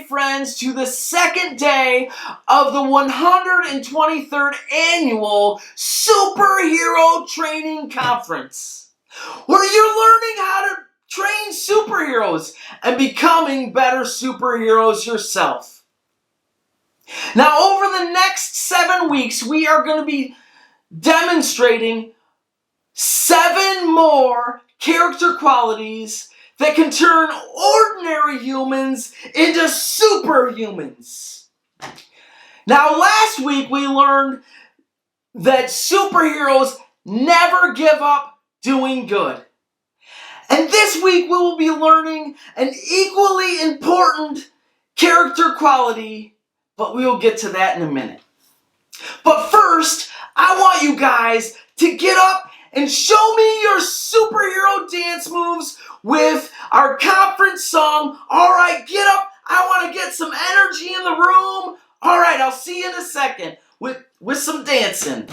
friends, to the second day of the 123rd Annual Superhero Training Conference, where you're learning how to train superheroes and becoming better superheroes yourself. Now, over the next 7 weeks, we are going to be demonstrating 7 more character qualities that can turn ordinary humans into superhumans. Now, last week we learned that superheroes never give up doing good. And this week we will be learning an equally important character quality, but we will get to that in a minute. But first, I want you guys to get up and show me your superhero dance moves with our conference song. All right, get up. I want to get some energy in the room. All right, I'll see you in a second with some dancing.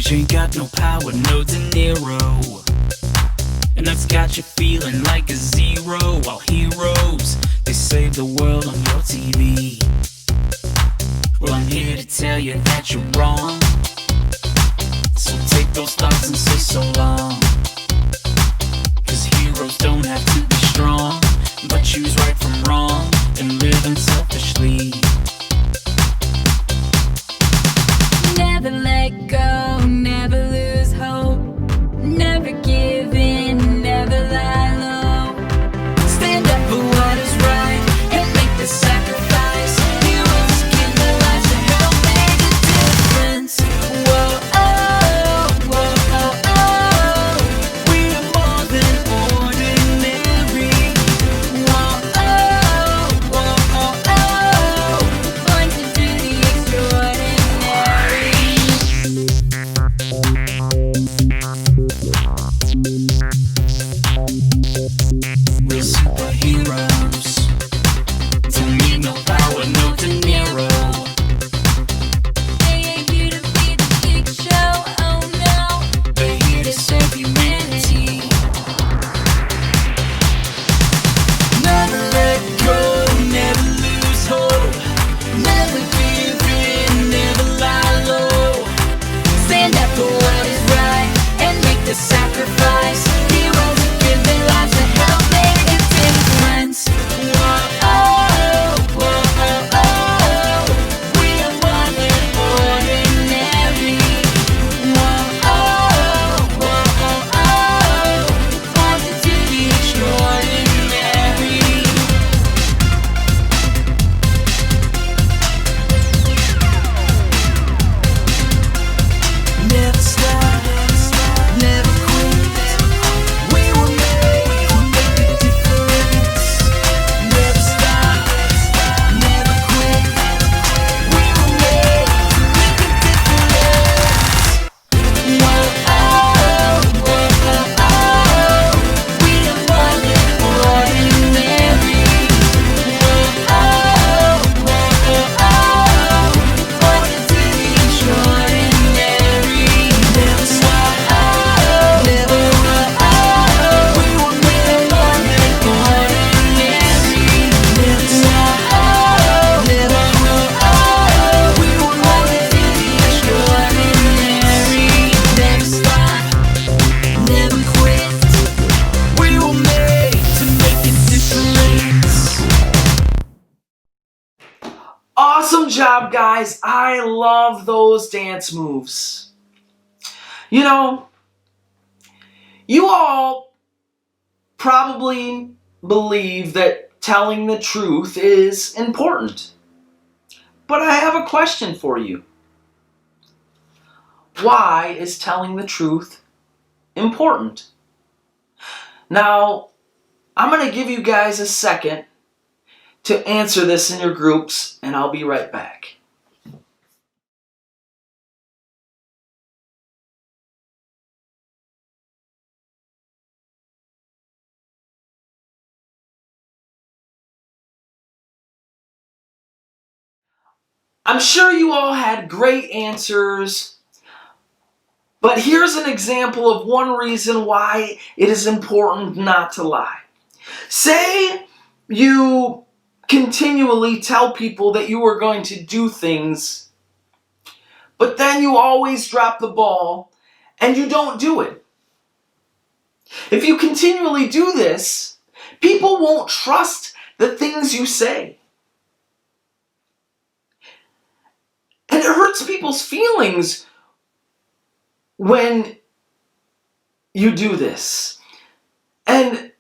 You ain't got no power, no De Niro, and that's got you feeling like a zero. While heroes, they save the world on your TV. Well, I'm here to tell you that you're wrong. So take those thoughts and say so long. 'Cause heroes don't have to be strong, but choose right from wrong and live unselfishly. Never let go, never lose hope, never give in, never lie low. Stand up for what is right and make the sacrifice. Heroes give their lives to help make a difference. Whoa, oh, whoa, oh, oh. We are more than ordinary. Whoa, oh, whoa, oh, oh. Born to do the extraordinary. We're superheroes. Don't need no power, no De Niro. They ain't here to be the big show, oh no. They're here to save humanity. Never let go, never lose hope, never give in, never lie low. Stand up for what is right and make the sacrifice. Heroes give their lives to help make a difference. Whoa, Oh, whoa, oh, oh. we are more than ordinary. Whoa, oh, whoa, oh, oh. Born to do the extraordinary. Never stop, never quit. We were made to make a difference. Never stop, never quit. We were made to make a difference. Whoa, oh, whoa, oh, oh. We are more than ordinary. Whoa, oh, whoa, oh, oh. Born to do the extraordinary. Never stop, Oh, never quit. oh, We were made more than ordinary. Never stop, never quit. We were made to be extraordinary. Never stop, never quit. We were made to make a difference. Awesome job, guys. I love those dance moves. You know, you all probably believe that telling the truth is important. But I have a question for you. Why is telling the truth important? Now, I'm going to give you guys a second to answer this in your groups, and I'll be right back. I'm sure you all had great answers, but here's an example of one reason why it is important not to lie. Say you continually tell people that you are going to do things, but then you always drop the ball and you don't do it. If you continually do this, people won't trust the things you say. And it hurts people's feelings when you do this. And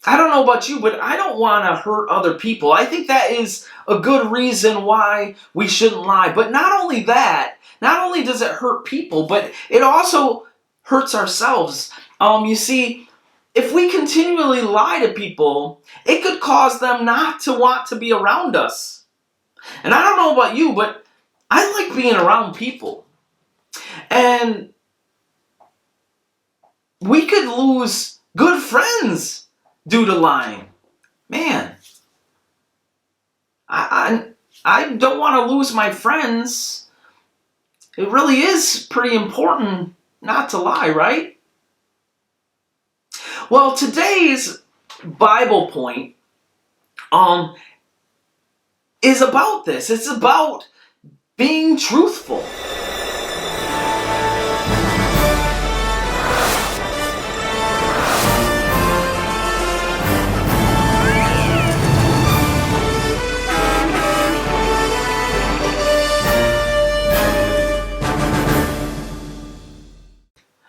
I don't know about you, but I don't want to hurt other people. I think that is a good reason why we shouldn't lie. But not only that, not only does it hurt people, but it also hurts ourselves. You see, if we continually lie to people, it could cause them not to want to be around us. And I don't know about you, but I like being around people. And we could lose good friends due to lying. Man, I don't want to lose my friends. It really is pretty important not to lie, right? Well, today's Bible point is about this. It's about being truthful.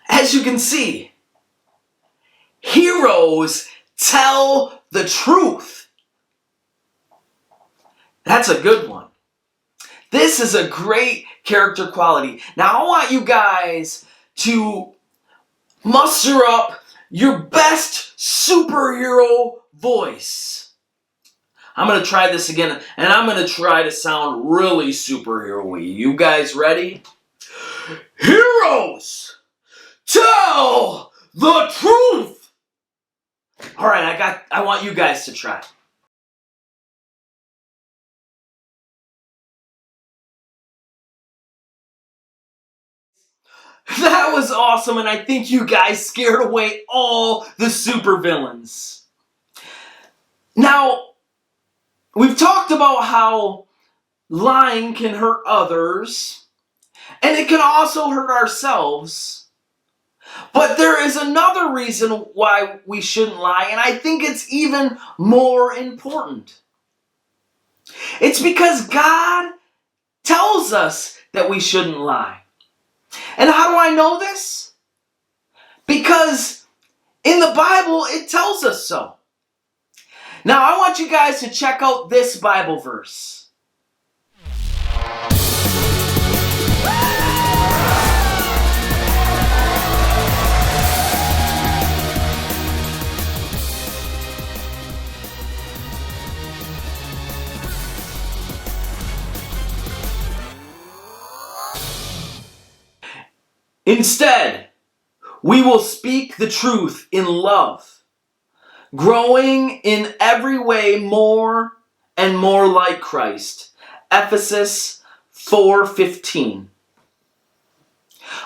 As you can see, heroes tell the truth. That's a good one. This is a great character quality. Now I want you guys to muster up your best superhero voice. I'm going to try this again, and I'm going to try to sound really superhero-y. You guys ready? Heroes tell the truth! Alright, I want you guys to try. That was awesome, and I think you guys scared away all the supervillains. Now, we've talked about how lying can hurt others, and it can also hurt ourselves. But there is another reason why we shouldn't lie, and I think it's even more important. It's because God tells us that we shouldn't lie. And how do I know this? Because in the Bible, it tells us so. Now, I want you guys to check out this Bible verse. Instead, we will speak the truth in love, growing in every way more and more like Christ. Ephesus 4:15.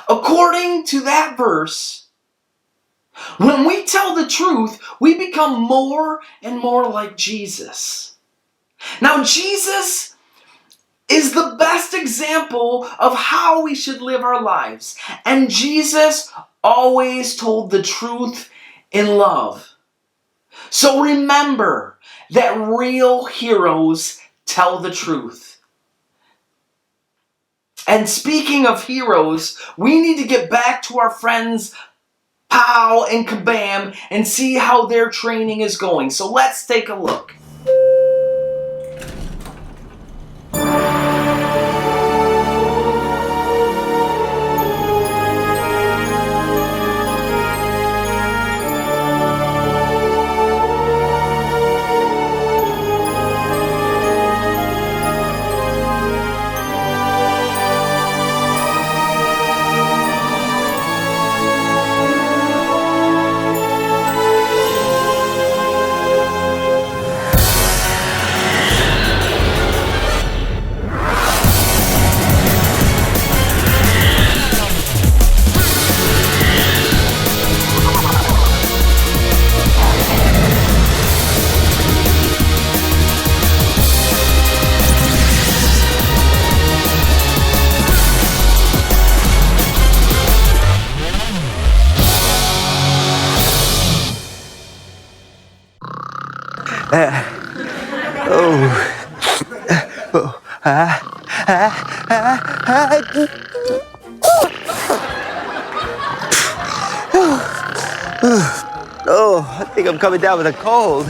According to that verse, when we tell the truth, we become more and more like Jesus. Now, Jesus is the best example of how we should live our lives. And Jesus always told the truth in love. So remember that real heroes tell the truth. And speaking of heroes, we need to get back to our friends Pow and Kabam and see how their training is going. So let's take a look. Oh, I think I'm coming down with a cold.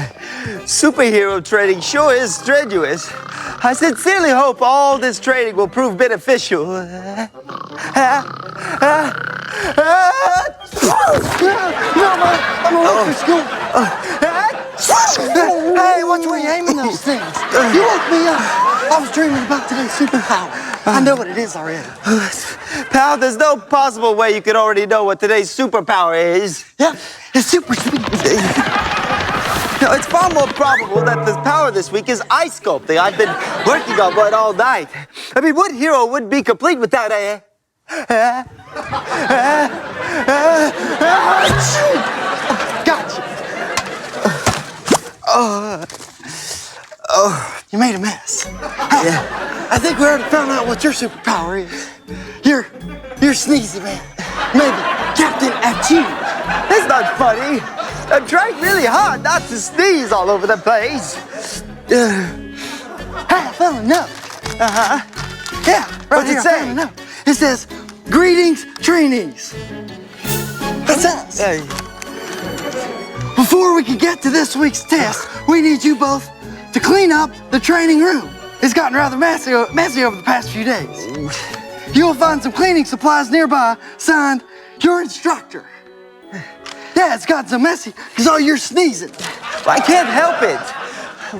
Superhero training sure is strenuous. I sincerely hope all this training will prove beneficial. No, man, I'm away for school. Hey, watch where you're aiming those things. You woke me up. I was dreaming about today's superpower. I know what it is already. Pal, there's no possible way you could already know what today's superpower is. Yeah, it's super speed. No, it's far more probable that the power this week is ice sculpting. I've been working on one all night. I mean, what hero wouldn't be complete without a... Gotcha. You made a mess. Yeah. I think we already found out what your superpower is. You're sneezy, man. Maybe Captain Achoo. That's not funny. I'm trying really hard not to sneeze all over the place. Hey, I found a note. Yeah, right. What's it say? It says, "Greetings, trainees." That's us. Hey. Before we can get to this week's test, we need you both to clean up the training room. It's gotten rather messy over the past few days. You'll find some cleaning supplies nearby, signed, your instructor. Yeah, it's gotten so messy because all you're sneezing. Well, I can't help it.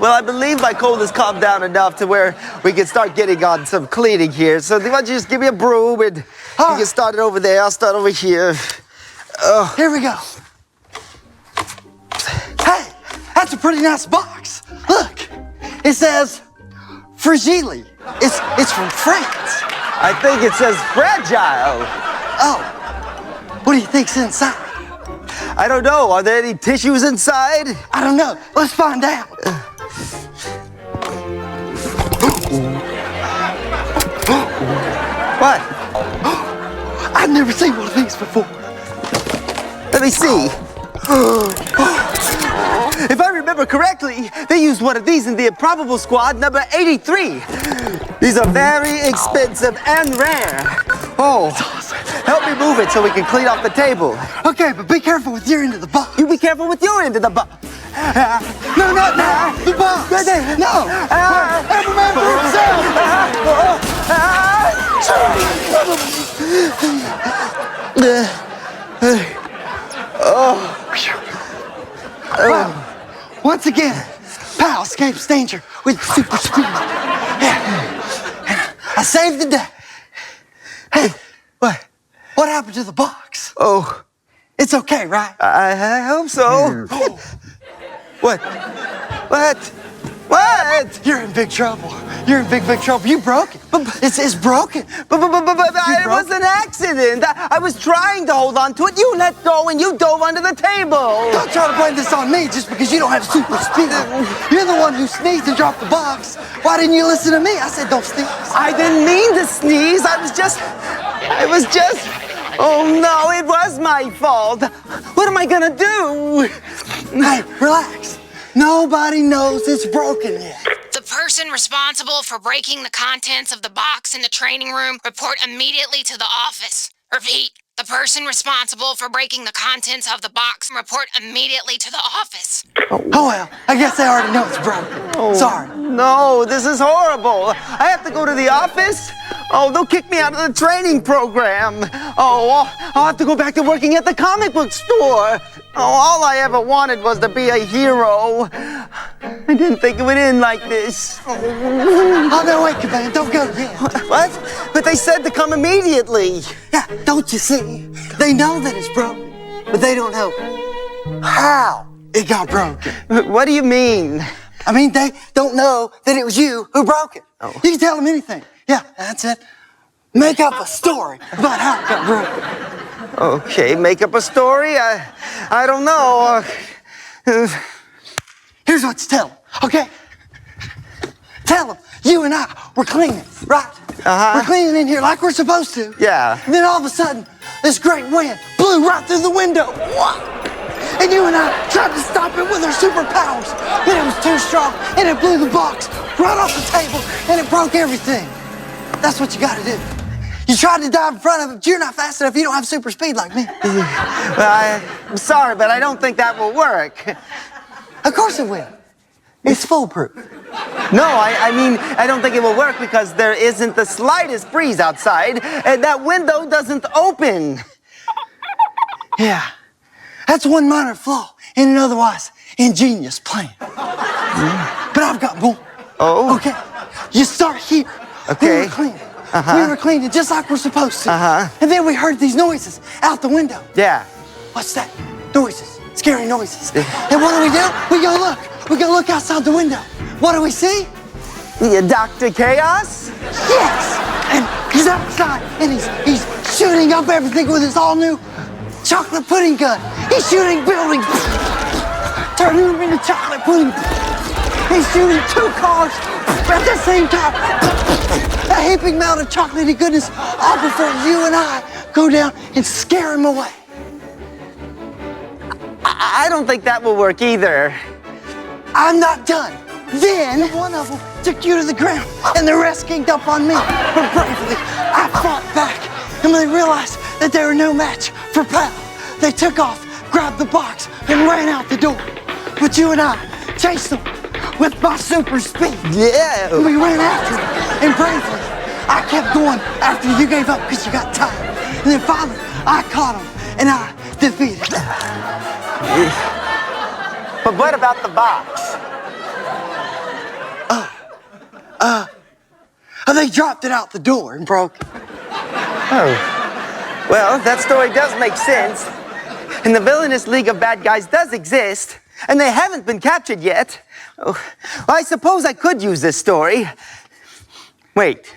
Well, I believe my cold has calmed down enough to where we can start getting on some cleaning here. So why don't you just give me a broom and you can start it over there. I'll start over here. Here we go. Hey, that's a pretty nice box. Look, it says fragile. It's from France. I think it says fragile. Oh, what do you think's inside? I don't know. Are there any tissues inside? I don't know. Let's find out. What? I've never seen one of these before. Let me see. If I remember correctly, they used one of these in the Improbable Squad number 83. These are very expensive and rare. Oh, help me move it so we can clean off the table. Okay, but be careful with your end of the box. You be careful with your end of the box. No, not now. The box. No. Every man for himself. Well, once again, Pal escapes danger with super speed. I saved the day. Hey, what? What happened to the box? Oh, it's okay, right? I hope so. What? What? You're in big trouble. You're in big trouble. You broke it. It's broken. But it was an accident. I was trying to hold on to it. You let go and you dove under the table. Don't try to blame this on me just because you don't have super speed. You're the one who sneezed and dropped the box. Why didn't you listen to me? I said don't sneeze. I didn't mean to sneeze. I was just... Oh no, it was my fault. What am I gonna do? Hey, relax. Nobody knows it's broken yet. The person responsible for breaking the contents of the box in the training room report immediately to the office. Repeat, the person responsible for breaking the contents of the box report immediately to the office. Oh well, I guess they already know it's broken. Sorry. No, this is horrible. I have to go to the office? Oh, they'll kick me out of the training program. Oh, I'll have to go back to working at the comic book store. Oh, all I ever wanted was to be a hero. I didn't think it would end like this. Oh, no, wait, man, don't go yet. What? But they said to come immediately. Yeah, don't you see? They know that it's broken, but they don't know how it got broken. What do you mean? I mean, they don't know that it was you who broke it. Oh. You can tell them anything. Yeah, that's it. Make up a story about how it got broken. Okay, make up a story? I don't know. Here's what you tell them, okay? Tell them you and I were cleaning, right? We're cleaning in here like we're supposed to. Yeah. And then all of a sudden, this great wind blew right through the window. and you and I tried to stop it with our superpowers, but it was too strong, and it blew the box right off the table, and it broke everything. That's what you gotta do. You tried to dive in front of it, but you're not fast enough. You don't have super speed like me. Well, I'm sorry, but I don't think that will work. Of course it will. It's foolproof. No, I mean, I don't think it will work because there isn't the slightest breeze outside, and that window doesn't open. Yeah, that's one minor flaw in an otherwise ingenious plan. But I've got more. Oh? Okay, you start here. Okay. We were cleaning. We were cleaning just like we're supposed to. And then we heard these noises out the window. Yeah. What's that? Noises. Scary noises. And what do? We go look. We go look outside the window. What do we see? Dr. Chaos? Yes! And he's outside, and he's shooting up everything with his all-new chocolate pudding gun. He's shooting buildings, turning them into chocolate pudding. He's shooting 2 cars at the same time. A heaping amount of chocolatey goodness, all before you and I go down and scare him away. I don't think that will work either. I'm not done. Then one of them took you to the ground, and the rest ganged up on me. But bravely, I fought back. And when they realized that they were no match for Pal, they took off, grabbed the box, and ran out the door. But you and I chased them with my super speed. Yeah. And we ran after them, and bravely, I kept going after you gave up because you got tired. And then finally, I caught them, and I defeated them. But what about the box? They dropped it out the door and broke it. Oh. Well, that story does make sense. And the villainous League of Bad Guys does exist, and they haven't been captured yet. Oh, I suppose I could use this story. Wait.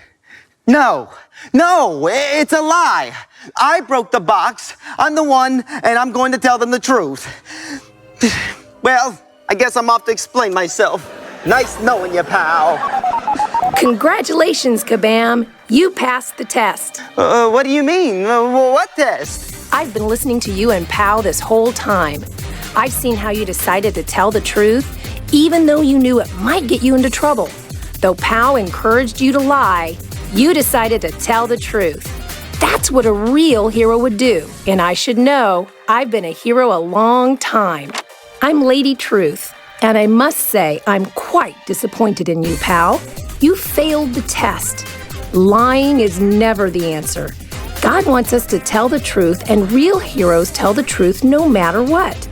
No, it's a lie. I broke the box. I'm the one, and I'm going to tell them the truth. Well, I guess I'm off to explain myself. Nice knowing you, pal. Congratulations, Kabam. You passed the test. What do you mean? What test? I've been listening to you and Pal this whole time. I've seen how you decided to tell the truth, even though you knew it might get you into trouble. Though Pal encouraged you to lie, you decided to tell the truth. That's what a real hero would do. And I should know, I've been a hero a long time. I'm Lady Truth, and I must say I'm quite disappointed in you, Pal. You failed the test. Lying is never the answer. God wants us to tell the truth, and real heroes tell the truth no matter what.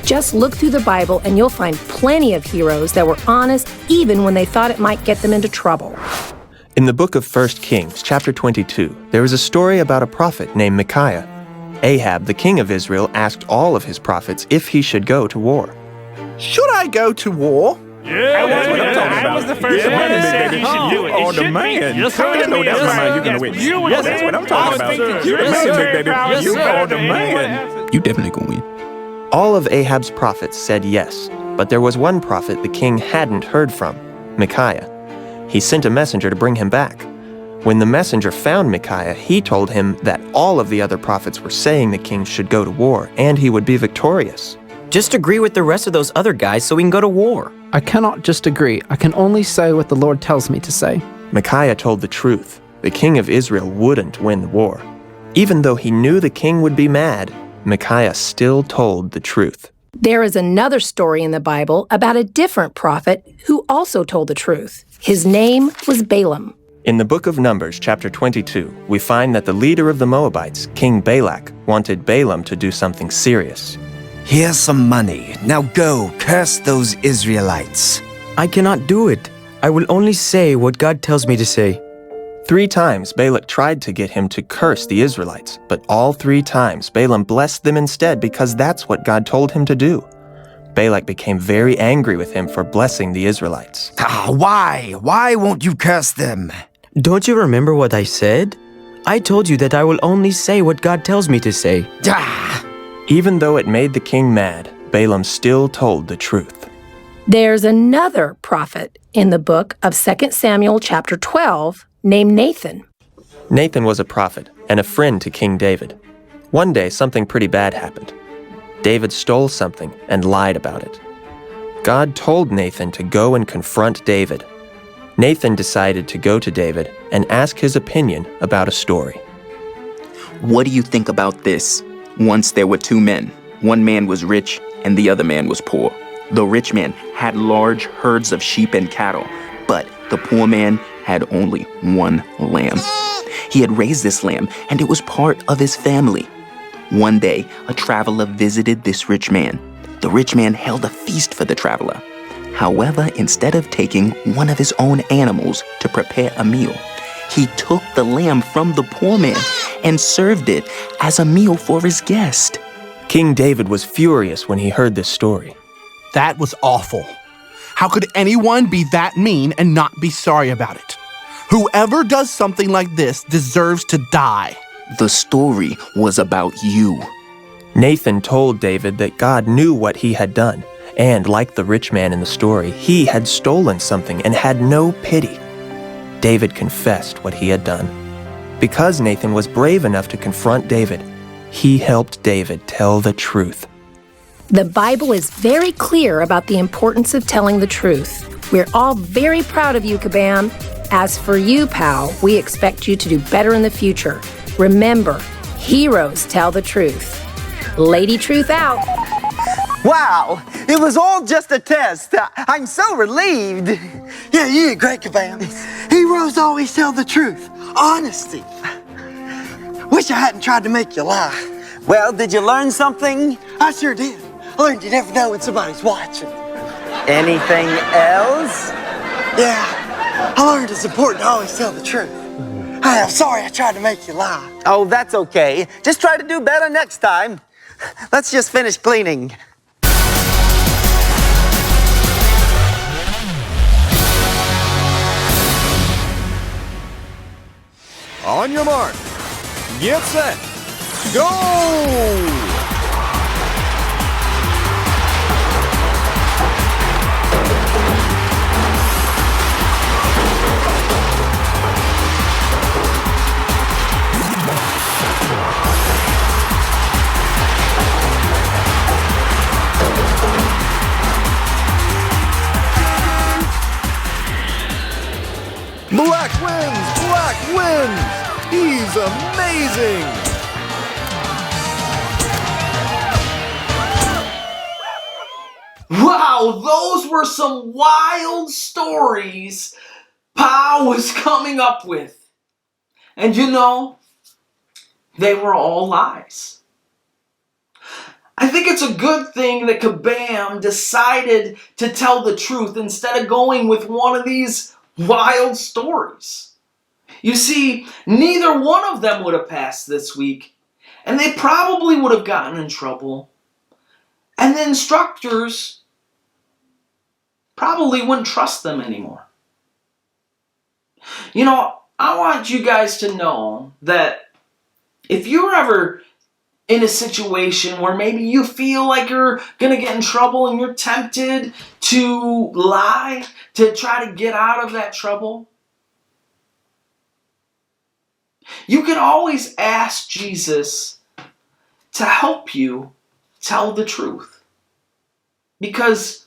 Just look through the Bible and you'll find plenty of heroes that were honest even when they thought it might get them into trouble. In the book of 1 Kings, chapter 22, there is a story about a prophet named Micaiah. Ahab, the king of Israel, asked all of his prophets if he should go to war. Should I go to war? Yeah, that's what I'm talking about. I was the first one that said he should do it. Oh, the man. Yes, sir. There's no doubt in my mind you're going to win. Yes, That's what I'm talking about. You're the man, big baby. You are the man. You definitely going to win. All of Ahab's prophets said yes, but there was one prophet the king hadn't heard from, Micaiah. He sent a messenger to bring him back. When the messenger found Micaiah, he told him that all of the other prophets were saying the king should go to war and he would be victorious. Just agree with the rest of those other guys so we can go to war. I cannot just agree. I can only say what the Lord tells me to say. Micaiah told the truth. The king of Israel wouldn't win the war. Even though he knew the king would be mad, Micaiah still told the truth. There is another story in the Bible about a different prophet who also told the truth. His name was Balaam. In the book of Numbers, chapter 22, we find that the leader of the Moabites, King Balak, wanted Balaam to do something serious. Here's some money. Now go, curse those Israelites. I cannot do it. I will only say what God tells me to say. 3 times Balak tried to get him to curse the Israelites, but all 3 times Balaam blessed them instead because that's what God told him to do. Balak became very angry with him for blessing the Israelites. Why? Why won't you curse them? Don't you remember what I said? I told you that I will only say what God tells me to say. Even though it made the king mad, Balaam still told the truth. There's another prophet in the book of 2 Samuel chapter 12 named Nathan. Nathan was a prophet and a friend to King David. One day, something pretty bad happened. David stole something and lied about it. God told Nathan to go and confront David. Nathan decided to go to David and ask his opinion about a story. What do you think about this? Once there were two men. One man was rich and the other man was poor. The rich man had large herds of sheep and cattle, but the poor man had only one lamb. He had raised this lamb, and it was part of his family. One day, a traveler visited this rich man. The rich man held a feast for the traveler. However, instead of taking one of his own animals to prepare a meal, he took the lamb from the poor man and served it as a meal for his guest. King David was furious when he heard this story. That was awful. How could anyone be that mean and not be sorry about it? Whoever does something like this deserves to die. The story was about you. Nathan told David that God knew what he had done, and like the rich man in the story, he had stolen something and had no pity. David confessed what he had done. Because Nathan was brave enough to confront David, he helped David tell the truth. The Bible is very clear about the importance of telling the truth. We're all very proud of you, Kabam. As for you, pal, we expect you to do better in the future. Remember, heroes tell the truth. Lady Truth out. Wow, it was all just a test. I'm so relieved. Yeah, you did great, Kabam. Heroes always tell the truth. Honesty. Wish I hadn't tried to make you lie. Well, did you learn something? I sure did. I learned you never know when somebody's watching. Anything else? Yeah, I learned it's important to always tell the truth. Hey, I'm sorry I tried to make you lie. Oh, that's okay. Just try to do better next time. Let's just finish cleaning. On your mark, get set, go! Black wins! Black wins! He's amazing! Wow, those were some wild stories Pa was coming up with. And you know, they were all lies. I think it's a good thing that Kabam decided to tell the truth instead of going with one of these wild stories. You see, neither one of them would have passed this week, and they probably would have gotten in trouble. And the instructors probably wouldn't trust them anymore. You know, I want you guys to know that if you're ever in a situation where maybe you feel like you're going to get in trouble and you're tempted to lie to try to get out of that trouble, you can always ask Jesus to help you tell the truth. Because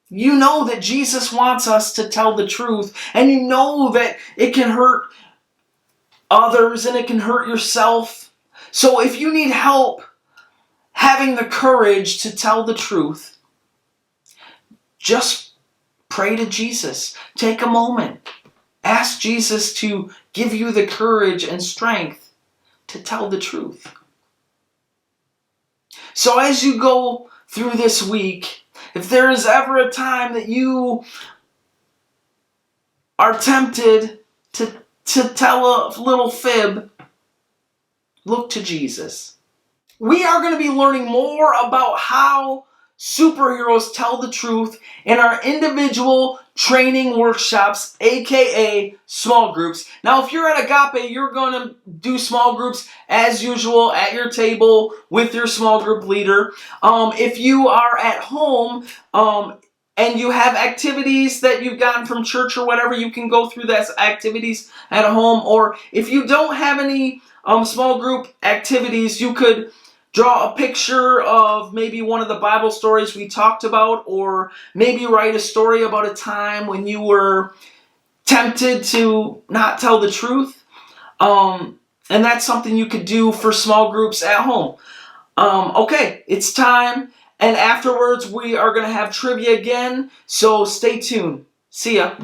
you know that Jesus wants us to tell the truth, and you know that it can hurt others and it can hurt yourself. So if you need help having the courage to tell the truth, just pray to Jesus. Take a moment. Ask Jesus to give you the courage and strength to tell the truth. So as you go through this week, if there is ever a time that you are tempted to tell a little fib, look to Jesus. We are going to be learning more about how superheroes tell the truth in our individual training workshops, aka small groups. Now, if you're at Agape, you're going to do small groups as usual at your table with your small group leader. If you are at home and you have activities that you've gotten from church or whatever, you can go through those activities at home. Or if you don't have any small group activities, you could draw a picture of maybe one of the Bible stories we talked about, or maybe write a story about a time when you were tempted to not tell the truth. And that's something you could do for small groups at home. Okay, it's time. And afterwards, we are going to have trivia again. So stay tuned. See ya.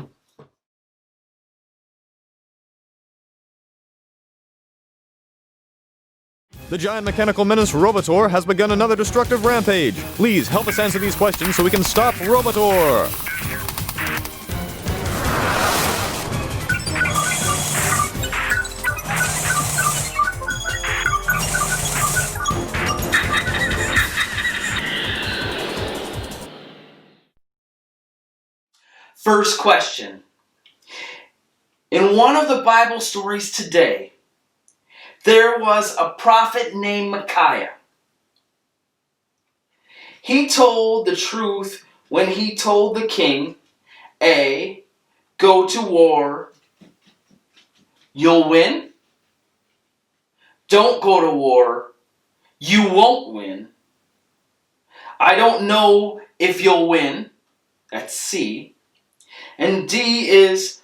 The giant mechanical menace Robotor has begun another destructive rampage. Please help us answer these questions so we can stop Robotor. First question. In one of the Bible stories today, there was a prophet named Micaiah. He told the truth when he told the king, A, go to war, you'll win. Don't go to war, you won't win. I don't know if you'll win. That's C. And D is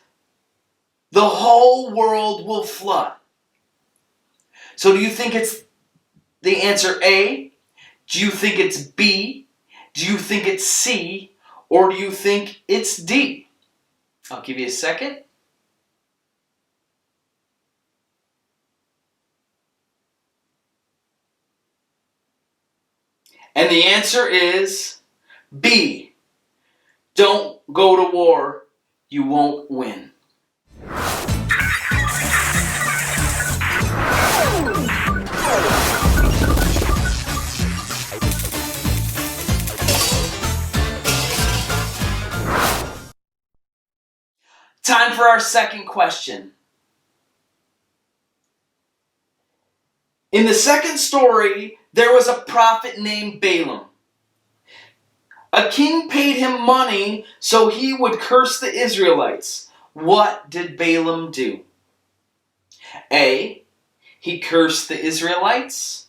the whole world will flood. So do you think it's the answer A? Do you think it's B? Do you think it's C? Or do you think it's D? I'll give you a second. And the answer is B. Don't go to war. You won't win. Time for our second question. In the second story, there was a prophet named Balaam. A king paid him money so he would curse the Israelites. What did Balaam do? A. He cursed the Israelites.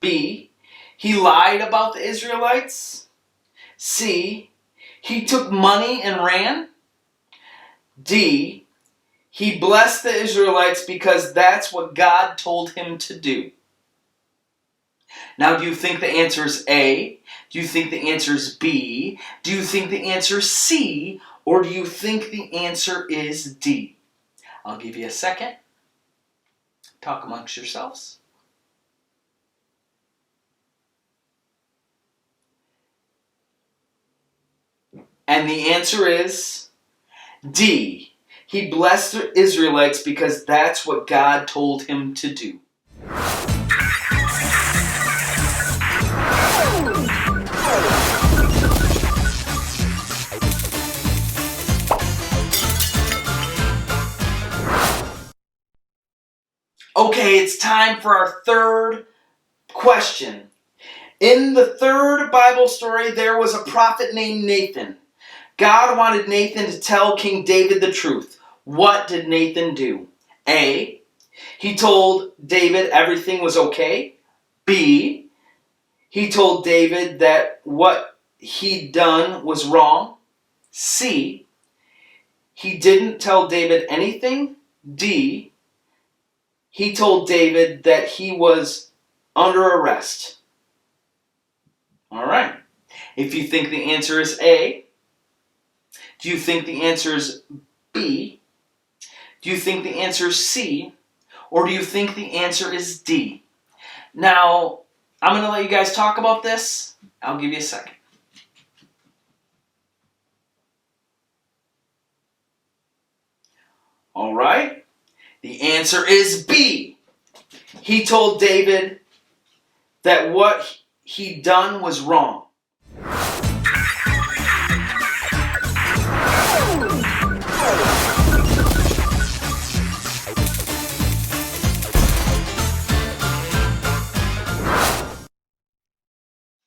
B. He lied about the Israelites. C. He took money and ran. D. He blessed the Israelites because that's what God told him to do. Now, do you think the answer is A? Do you think the answer is B? Do you think the answer is C? Or do you think the answer is D? I'll give you a second. Talk amongst yourselves. And the answer is D. He blessed the Israelites because that's what God told him to do. Okay, it's time for our third question. In the third Bible story, there was a prophet named Nathan. God wanted Nathan to tell King David the truth. What did Nathan do? A. He told David everything was okay. B. He told David that what he'd done was wrong. C. He didn't tell David anything. D. He told David that he was under arrest. All right. If you think the answer is A, do you think the answer is B? Do you think the answer is C? Or do you think the answer is D? Now, I'm going to let you guys talk about this. I'll give you a second. All right. The answer is B. He told David that what he'd done was wrong.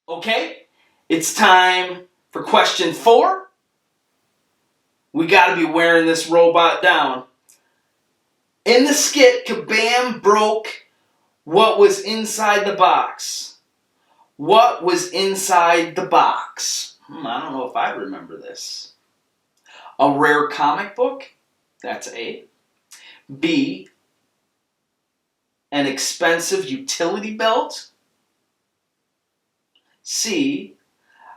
Okay, it's time for question 4. We got to be wearing this robot down. In the skit, Kabam broke what was inside the box? What was inside the box? I don't know if I remember this. A rare comic book? That's A. B. An expensive utility belt? C.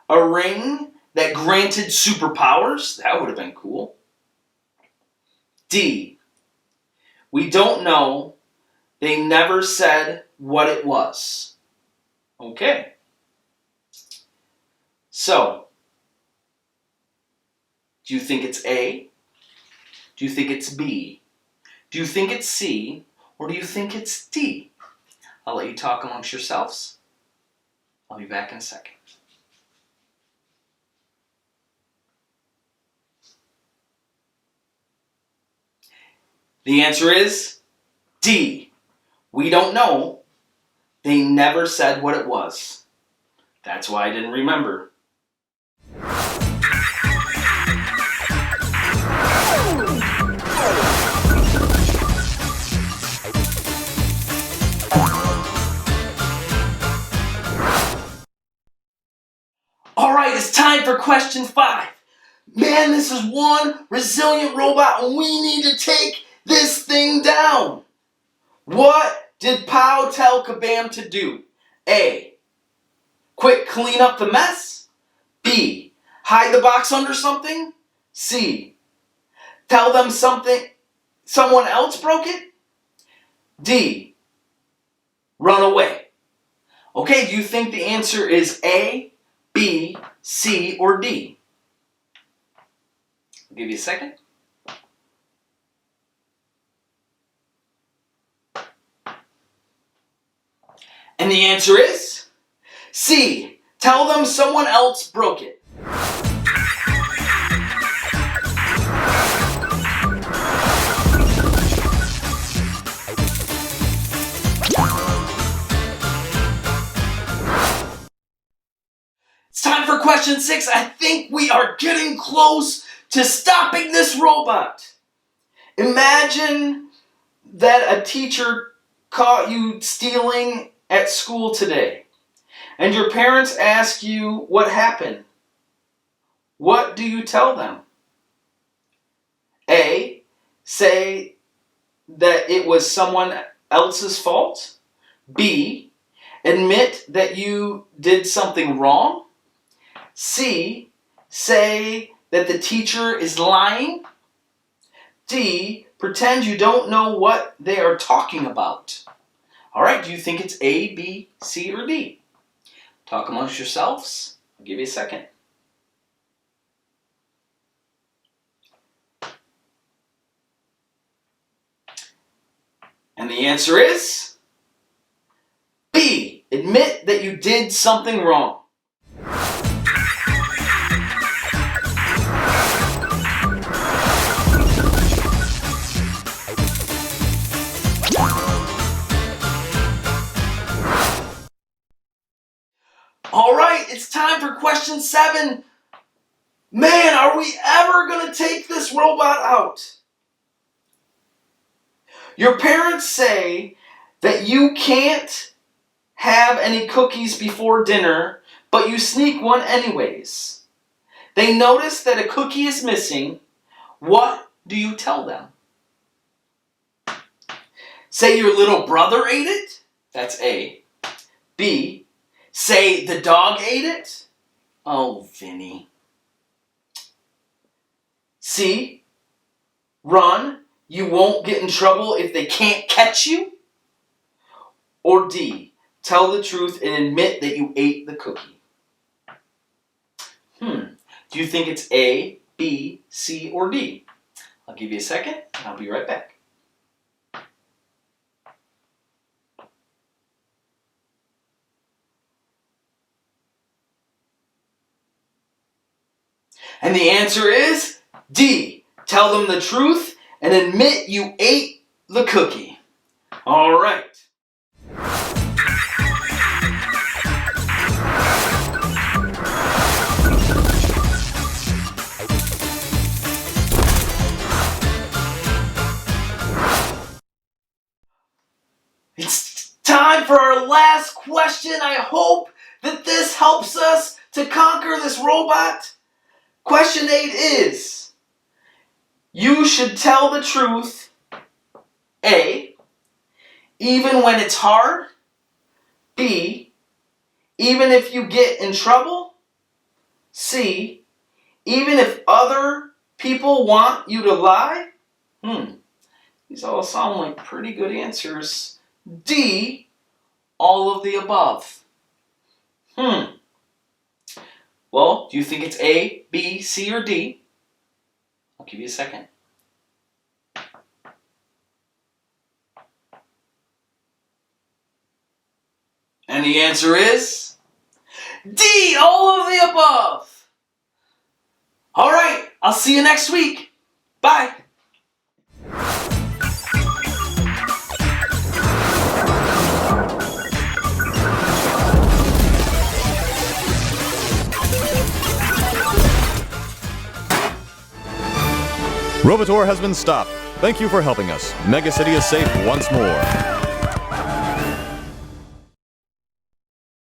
A ring that granted superpowers? That would have been cool. D. We don't know. They never said what it was. Okay. So, do you think it's A? Do you think it's B? Do you think it's C? Or do you think it's D? I'll let you talk amongst yourselves. I'll be back in a second. The answer is D. We don't know. They never said what it was. That's why I didn't remember. All right, it's time for question 5. Man, this is one resilient robot and we need to take this thing down. What did Pow tell Kabam to do? A. Quick clean up the mess. B. Hide the box under something. C. Tell them someone else broke it. D. Run away. Okay, do you think the answer is A, B, C, or D? I'll give you a second. And the answer is C. Tell them someone else broke it. It's time for question 6. I think we are getting close to stopping this robot. Imagine that a teacher caught you stealing at school today, and your parents ask you what happened. What do you tell them? A. Say that it was someone else's fault. B. Admit that you did something wrong. C. Say that the teacher is lying. D. Pretend you don't know what they are talking about. All right, do you think it's A, B, C, or D? Talk amongst yourselves. I'll give you a second. And the answer is B. Admit that you did something wrong. All right, it's time for question 7. Man, are we ever going to take this robot out? Your parents say that you can't have any cookies before dinner, but you sneak one anyways. They notice that a cookie is missing. What do you tell them? Say your little brother ate it? That's A. B. Say the dog ate it? Oh, Vinny. C. Run. You won't get in trouble if they can't catch you. Or D. Tell the truth and admit that you ate the cookie. Do you think it's A, B, C, or D? I'll give you a second and I'll be right back. And the answer is D. Tell them the truth and admit you ate the cookie. All right. It's time last question. I hope that this helps us to conquer this robot. Question 8 is, you should tell the truth, A, even when it's hard, B, even if you get in trouble, C, even if other people want you to lie? These all sound like pretty good answers. D, all of the above. Well, do you think it's A, B, C, or D? I'll give you a second. And the answer is D, all of the above. All right, I'll see you next week. Bye. Robotor has been stopped. Thank you for helping us. Mega City is safe once more.